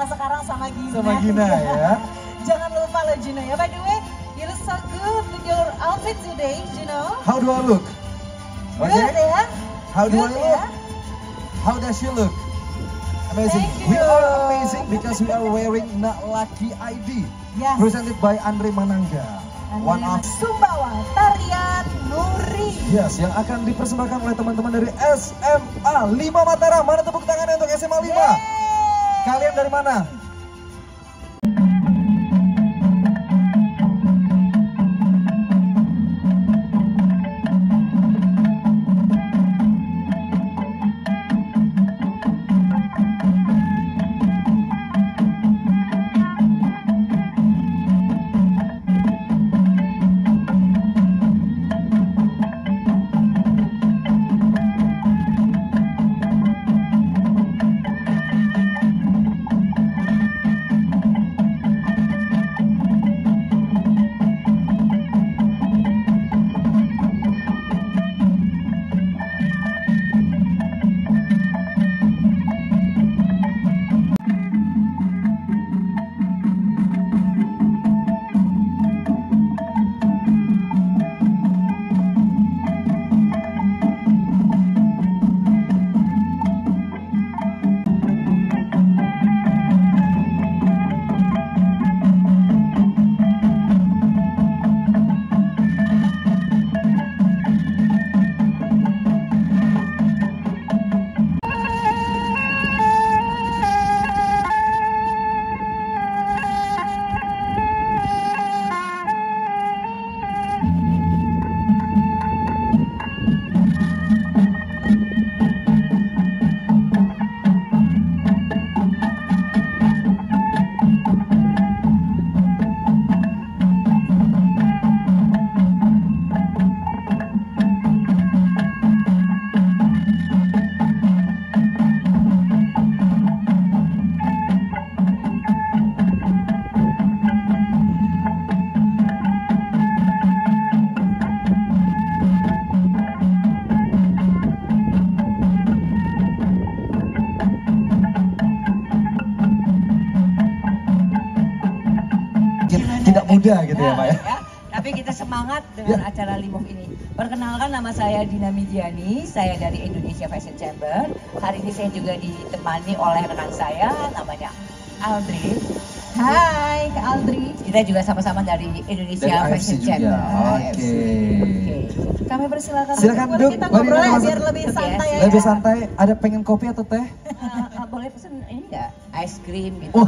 sekarang sama Gina. Sama Gina ya. Jangan lupa loh Gina ya. By the way, you look so good with your outfit today, Gina. How do I look? Good ya. How do Good I look? ya. How does she look? Amazing. Thank We you. are amazing because we are wearing Not Lucky ID. Yes. Presented by Andre Manangga. One of Sumbawa Tarian Nuri. Yes, yang akan dipersembahkan oleh teman-teman dari SMA 5 Mataram. Mana tepuk tangannya untuk SMA 5? Yeay. Kalian dari mana? Tidak mudah gitu ya Pak ya. Tapi kita semangat dengan acara Limov ini. Perkenalkan, nama saya Dina Midiani, saya dari Indonesia Fashion Chamber. Hari ini saya juga ditemani oleh rekan saya, namanya Aldri. Hai Kak Aldri. Kita juga sama-sama dari Indonesia Dari Fashion AFC juga. Chamber. Oke. Kami persilakan. Silakan Boleh duduk. kita Mari ngobrol ya masuk. biar lebih santai ya. Lebih santai. Ada pengen kopi atau teh? Boleh pesen ini enggak? Es krim gitu. Oh.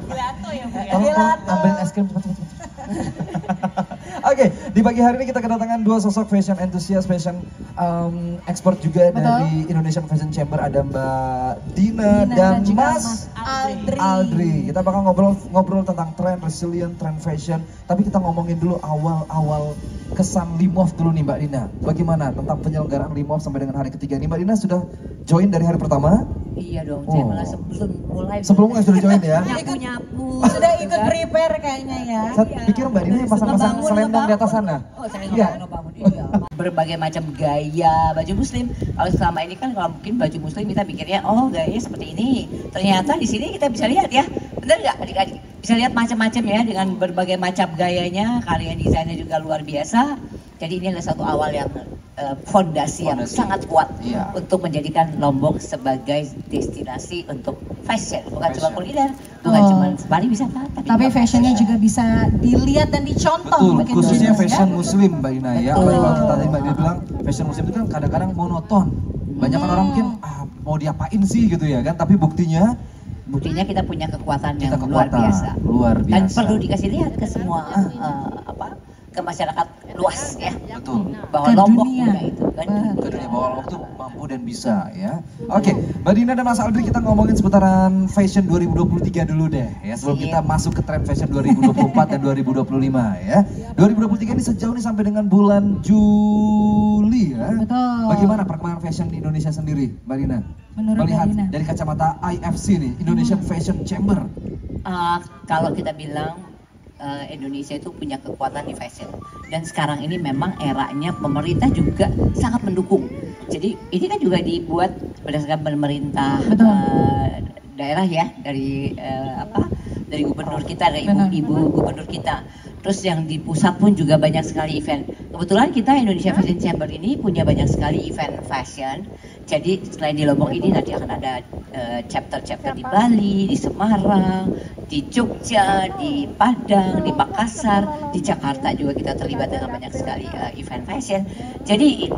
Gelato ya Bu ya? Tolong Gelato. ambilin es krim cepat. Oke, di pagi hari ini kita kedatangan dua sosok fashion enthusiast, fashion expert juga dari Indonesian Fashion Chamber. Ada Mbak Dina dan juga Mas Aldri. Aldri. Kita bakal ngobrol tentang tren resilient, tren fashion. Tapi kita ngomongin dulu awal kesan Limov dulu nih Mbak Dina. Bagaimana tentang penyelenggaraan Limov sampai dengan hari ketiga ini? Mbak Dina sudah join dari hari pertama? Iya dong, saya malah Sebelum mulai sudah join ya? nyapu-nyapu. Sudah ikut prepare kayaknya ya. Saya pikir Mbak Dina yang pasang-pasang Ngebangun, selendang di atas sana. Oh, saya Iya. ngebangun, iya. Berbagai macam gaya baju muslim. Kalau selama ini kan kalau mungkin baju muslim kita pikirnya oh gayanya seperti ini. Ternyata di sini kita bisa lihat ya. Benar nggak adik-adik? Bisa lihat macam-macam ya dengan berbagai macam gayanya. Karya desainnya juga luar biasa. Jadi ini adalah satu awal yang fondasi yang sangat kuat untuk menjadikan Lombok sebagai destinasi untuk fashion, bukan cuma kuliner, bukan cuma Bali wisata, Tapi fashionnya juga bisa dilihat dan dicontoh. Betul, khususnya fashion muslim Mbak Ina ya. Betul. Apalagi kalau tadi Mbak Ina bilang fashion muslim itu kan kadang-kadang monoton. Banyak kan orang mungkin mau diapain sih gitu ya kan, tapi buktinya kita punya kekuatan yang kita luar biasa. Luar biasa. Dan perlu dikasih lihat ke semua ke masyarakat luas ya. Betul. Bahwa Ke Lombok dunia. juga itu kan. Ke dunia bahwa Lombok tuh mampu dan bisa ya. Oke, Mbak Dina dan Mas Aldri, kita ngomongin seputaran fashion 2023 dulu deh ya. Sebelum kita masuk ke tren fashion 2024 dan 2025 ya. 2023 ini sejauh ini sampai dengan bulan Juli ya. Betul. Bagaimana perkembangan fashion di Indonesia sendiri, Mbak Dina? Menurut Melihat Mbak Dina. dari kacamata IFC nih, Indonesian Fashion Chamber. Kalau kita bilang Indonesia itu punya kekuatan di fashion, dan sekarang ini memang eranya pemerintah juga sangat mendukung. Jadi ini kan juga dibuat berdasarkan pemerintah daerah ya, dari dari gubernur kita, dari ibu gubernur kita. Terus yang di pusat pun juga banyak sekali event. Kebetulan kita Indonesia Fashion Chamber ini punya banyak sekali event fashion. Jadi selain di Lombok ini nanti akan ada chapter-chapter di Bali, di Semarang, di Jogja, di Padang, di Makassar, di Jakarta juga kita terlibat dengan banyak sekali event fashion. Jadi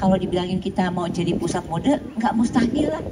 kalau dibilangin kita mau jadi pusat mode, nggak mustahil lah.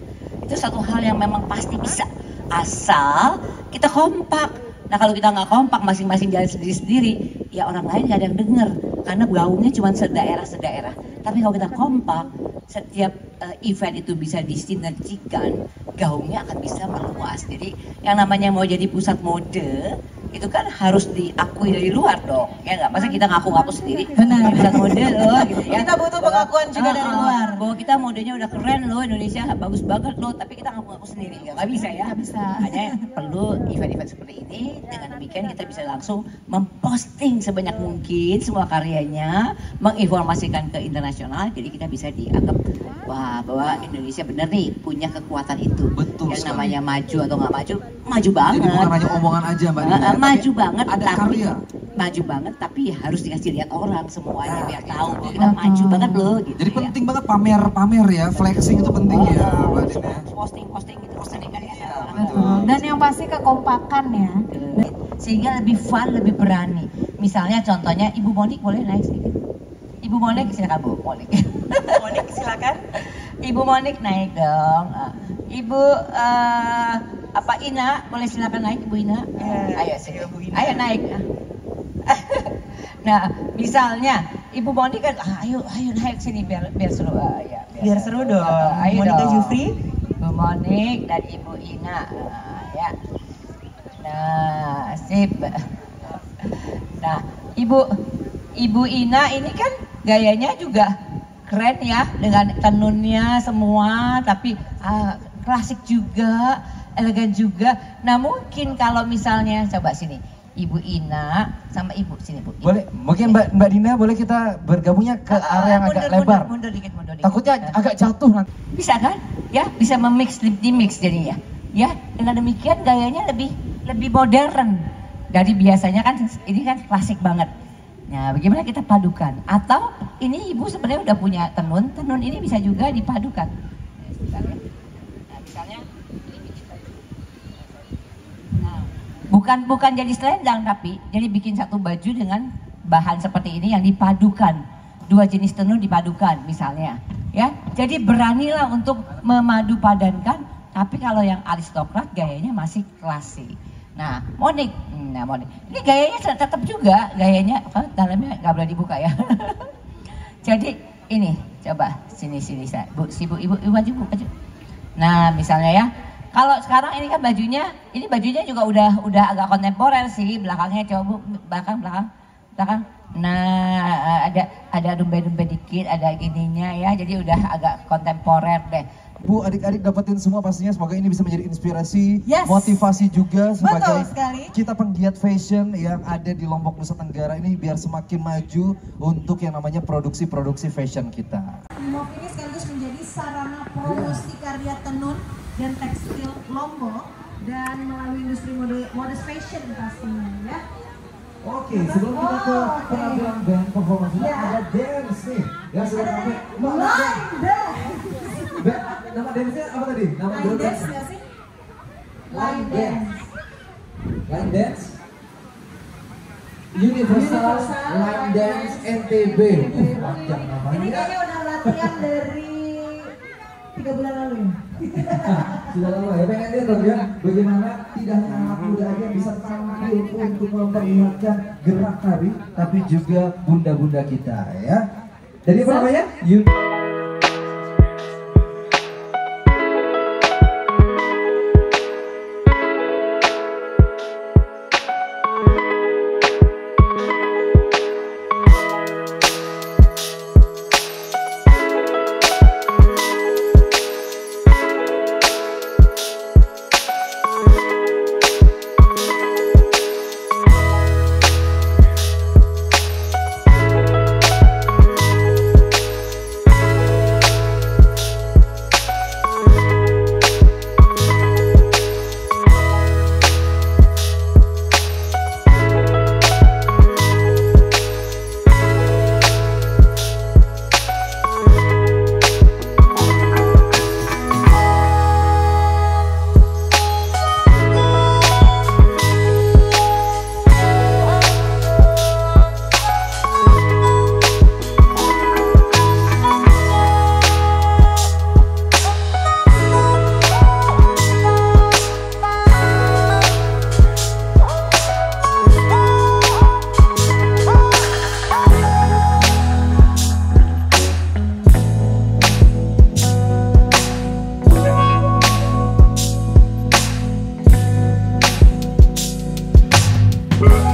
Itu satu hal yang memang pasti bisa, asal kita kompak. Nah kalau kita nggak kompak, masing-masing jalan sendiri-sendiri, ya orang lain nggak ada yang denger, karena gaungnya cuma sedaerah-sedaerah. Tapi kalau kita kompak, setiap event itu bisa disinergikan, gaungnya akan bisa meluas. Jadi yang namanya mau jadi pusat mode, itu kan harus diakui dari luar dong, ya nggak? Masa kita ngaku-ngaku sendiri, Benar. pusat mode loh, gitu ya. Kita butuh pengakuan juga dari luar. Bahwa kita modenya udah keren loh, Indonesia bagus banget loh, tapi kita ngaku-ngaku sendiri, nggak bisa ya. Nggak bisa. Hanya perlu event-event seperti ini, dengan demikian kita bisa langsung memposting sebanyak mungkin semua karyanya, menginformasikan ke internasional, jadi kita bisa dianggap wah bahwa Indonesia bener nih punya kekuatan itu. Betul yang sekali. namanya maju atau nggak maju, maju banget. Jadi bukan hanya omongan aja Mbak Dina, tapi Maju banget, ada tapi karya. maju banget, tapi harus dikasih lihat orang semuanya biar tahu bahwa kita maju banget loh. Gitu, Jadi ya. penting banget pamer-pamer ya, flexing itu penting ya Mbak Dina ya. Posting gitu, posting kan ya. Betul. Dan yang pasti kekompakan ya. Sehingga lebih fun, lebih berani. Misalnya contohnya Ibu Monik boleh naik sedikit. Ibu Monik silakan Bu Monik. Monik silakan. Ibu Monik naik dong. Ibu Ina boleh silakan naik Ibu Ina. Ayo sini. Ayo naik. Nah, misalnya Ibu Monik kan ayo naik sini biar seru. Ya, Biar seru dong. Ayo Monica dong. Jufri. Ibu Monik dan Ibu Ina. Ya. Nah, sip. Nah, Ibu Ina ini kan gayanya juga keren ya, dengan tenunnya semua, tapi klasik juga, elegan juga. Nah mungkin kalau misalnya coba sini, Ibu Ina sama Ibu sini Bu. Boleh, mungkin Mbak Dina boleh kita bergabungnya ke area yang agak lebar. Mundur dikit. Takutnya agak jatuh nanti. Bisa kan? Ya, bisa dimix jadinya. Ya, dengan demikian gayanya lebih modern dari biasanya kan, ini kan klasik banget. Nah, bagaimana kita padukan? Atau ini Ibu sebenarnya udah punya tenun ini bisa juga dipadukan. Nah, misalnya ini bikin baju. Nah, bukan jadi selendang, tapi jadi bikin satu baju dengan bahan seperti ini yang dipadukan. Dua jenis tenun dipadukan misalnya. Ya, jadi beranilah untuk memadu padankan. Tapi kalau yang aristokrat gayanya masih klasik. Nah, Monik, ini gayanya tetap juga gayanya dalamnya nggak boleh dibuka ya. Jadi ini coba sini saya, ibu maju. Nah, misalnya ya, kalau sekarang ini kan bajunya juga udah agak kontemporer sih, belakangnya coba Bu, belakang. Nah, ada dumbe-dumbe dikit, ada gininya ya, jadi udah agak kontemporer deh. Bu, adik-adik dapetin semua pastinya, semoga ini bisa menjadi inspirasi, Yes. motivasi juga sebagai Betul sekali. kita penggiat fashion yang ada di Lombok Nusa Tenggara ini biar semakin maju untuk yang namanya produksi fashion kita. MOF ini sekaligus menjadi sarana promosi karya tenun dan tekstil Lombok dan melalui industri mode fashion pastinya ya. Oke, sebelum kita ke penampilan band performance, ada dance nih. Ya, sudah sampai nama dance-nya apa tadi? Nama Line dance nggak sih? Line dance. Line dance? Universal Line Dance NTB. Panjang namanya. Ini kayaknya udah latihan dari 3 bulan lalu ya. Sudah lama ya, pengen lihat dong ya bagaimana tidak hanya anak muda aja bisa tampil untuk memperlihatkan gerak tari, tapi juga bunda-bunda kita ya. Jadi apa namanya? Bye.